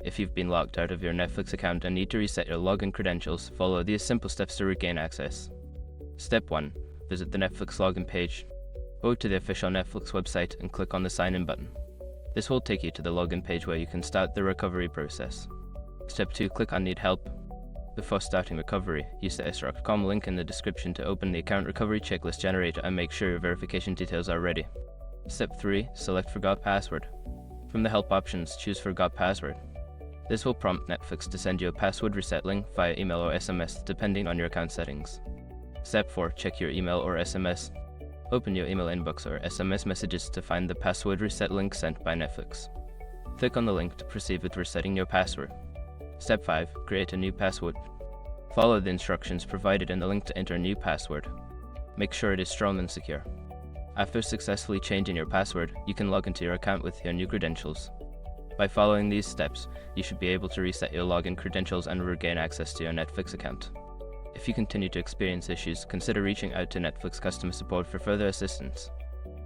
If you've been locked out of your Netflix account and need to reset your login credentials, follow these simple steps to regain access. Step 1. Visit the Netflix login page. Go to the official Netflix website and click on the sign in button. This will take you to the login page where you can start the recovery process. Step 2. Click on Need Help. Before starting recovery, use the srock.com link in the description to open the account recovery checklist generator and make sure your verification details are ready. Step 3. Select Forgot Password. From the help options, choose Forgot Password. This will prompt Netflix to send you a password reset link via email or SMS depending on your account settings. Step 4. Check your email or SMS. Open your email inbox or SMS messages to find the password reset link sent by Netflix. Click on the link to proceed with resetting your password. Step 5. Create a new password. Follow the instructions provided in the link to enter a new password. Make sure it is strong and secure. After successfully changing your password, you can log into your account with your new credentials. By following these steps, you should be able to reset your login credentials and regain access to your Netflix account. If you continue to experience issues, consider reaching out to Netflix customer support for further assistance.